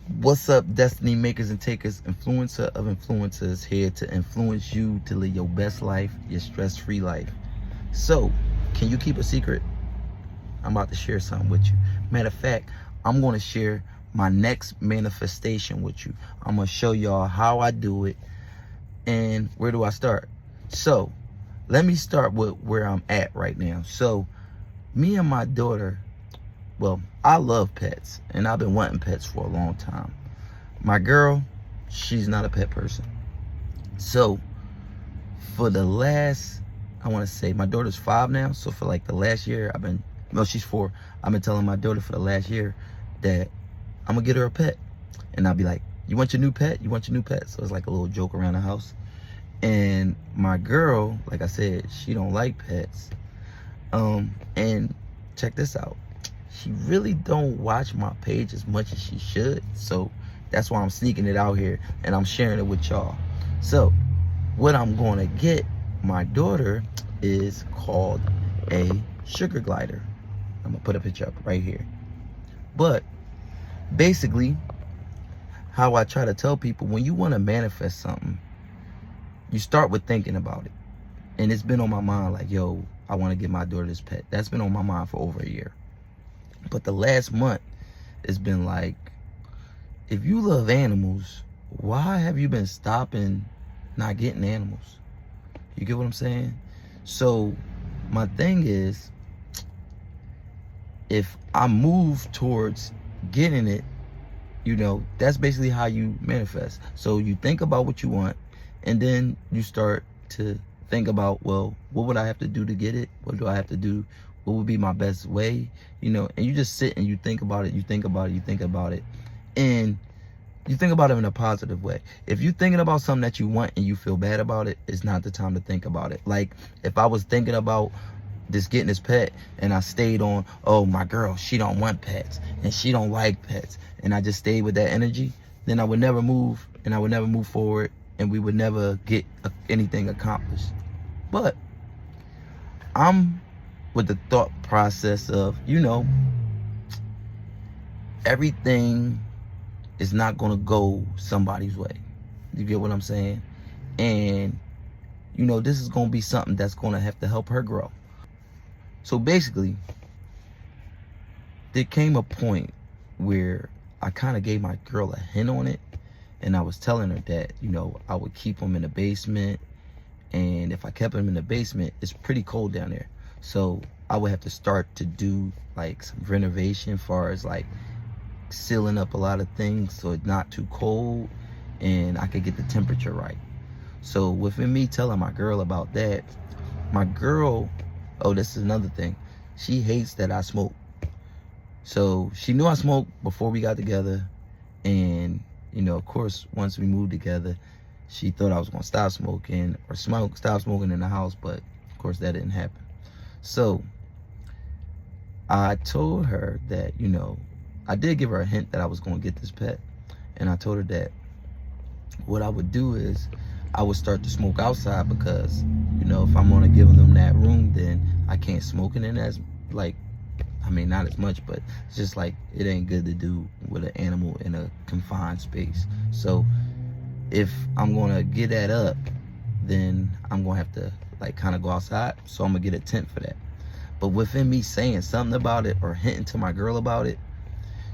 What's up, destiny makers and takers, influencer of influencers, here to influence you to live your best life, your stress-free life. So, can you keep a secret? I'm about to share something with you. Matter of fact, I'm going to share my next manifestation with you. I'm going to show y'all how I do it and where do I start. So, let me start with where I'm at right now. So, me and my daughter, well, I love pets and I've been wanting pets for a long time. My girl, she's not a pet person. So for the last, I want to say, my daughter's 5 now. So for like the last year, she's 4. I've been telling my daughter for the last year that I'm gonna get her a pet. And I'll be like, you want your new pet? You want your new pet? So it's like a little joke around the house. And my girl, like I said, she don't like pets. And check this out. She really don't watch my page as much as she should. So that's why I'm sneaking it out here and I'm sharing it with y'all. So what I'm going to get my daughter is called a sugar glider. I'm going to put a picture up right here. But basically, how I try to tell people, when you want to manifest something, you start with thinking about it. And it's been on my mind like, yo, I want to get my daughter this pet. That's been on my mind for over a year. But the last month, it's been like, if you love animals, why have you been stopping not getting animals? You get what I'm saying? So my thing is, if I move towards getting it, that's basically how you manifest. So you think about what you want, and then you start to think about, well, what would I have to do to get it? What do I have to do? What would be my best way? And you just sit and you think about it, you think about it, you think about it. And you think about it in a positive way. If you're thinking about something that you want and you feel bad about it, it's not the time to think about it. Like if I was thinking about just getting this pet and I stayed on, oh, my girl, she don't want pets and she don't like pets, and I just stayed with that energy, then I would never move and I would never move forward and we would never get anything accomplished. But I'm with the thought process of, everything is not going to go somebody's way. You get what I'm saying? And, this is going to be something that's going to have to help her grow. So basically, there came a point where I kind of gave my girl a hint on it. And I was telling her that, I would keep them in the basement. And if I kept them in the basement, it's pretty cold down there. So I would have to start to do like some renovation as far as like sealing up a lot of things so it's not too cold and I could get the temperature right. So within me telling my girl about that, my girl, oh, this is another thing. She hates that I smoke. So she knew I smoked before we got together. And, of course, once we moved together, she thought I was going to stop smoking or stop smoking in the house. But, of course, that didn't happen. So I told her that, I did give her a hint that I was going to get this pet. And I told her that what I would do is I would start to smoke outside because, if I'm going to give them that room, then I can't smoke in it as, not as much, but it's just like it ain't good to do with an animal in a confined space. So if I'm going to get that up, then I'm going to have to kind of go outside. So I'm going to get a tent for that. But within me saying something about it or hinting to my girl about it,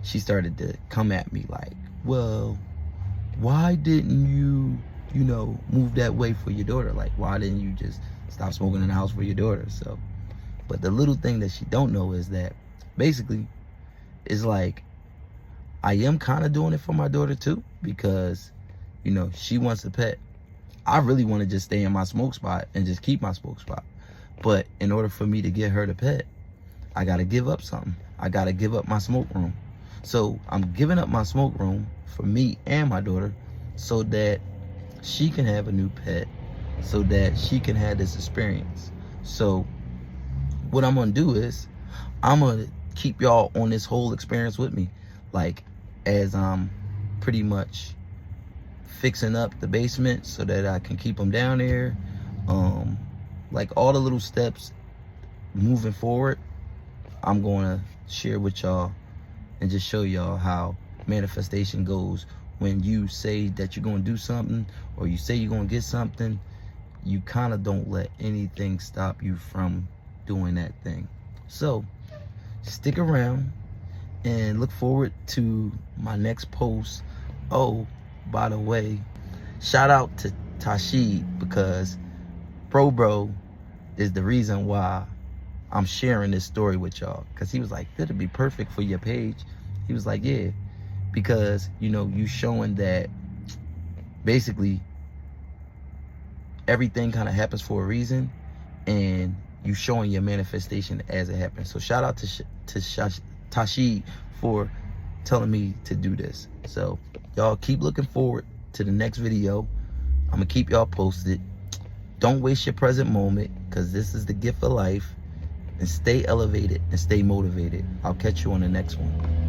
she started to come at me like, well, why didn't you, move that way for your daughter? Like, why didn't you just stop smoking in the house for your daughter? So, but the little thing that she don't know is that basically it's like I am kind of doing it for my daughter too, because, she wants a pet. I really want to just stay in my smoke spot and just keep my smoke spot. But in order for me to get her the pet, I got to give up something. I got to give up my smoke room. So I'm giving up my smoke room for me and my daughter so that she can have a new pet, so that she can have this experience. So what I'm going to do is I'm going to keep y'all on this whole experience with me. Like as I'm pretty much fixing up the basement so that I can keep them down there. Like all the little steps moving forward, I'm going to share with y'all and just show y'all how manifestation goes. When you say that you're going to do something, or you say you're going to get something, you kind of don't let anything stop you from doing that thing. So stick around and look forward to my next post. Oh, by the way, shout out to Tashid, because Bro is the reason why I'm sharing this story with y'all, because he was like, that'd be perfect for your page. He was like, yeah, because you know, you showing that basically everything kind of happens for a reason, and you showing your manifestation as it happens. So shout out to Tashid for telling me to do this. So y'all keep looking forward to the next video. I'm gonna keep y'all posted. Don't waste your present moment, because this is the gift of life. And stay elevated and stay motivated. I'll catch you on the next one.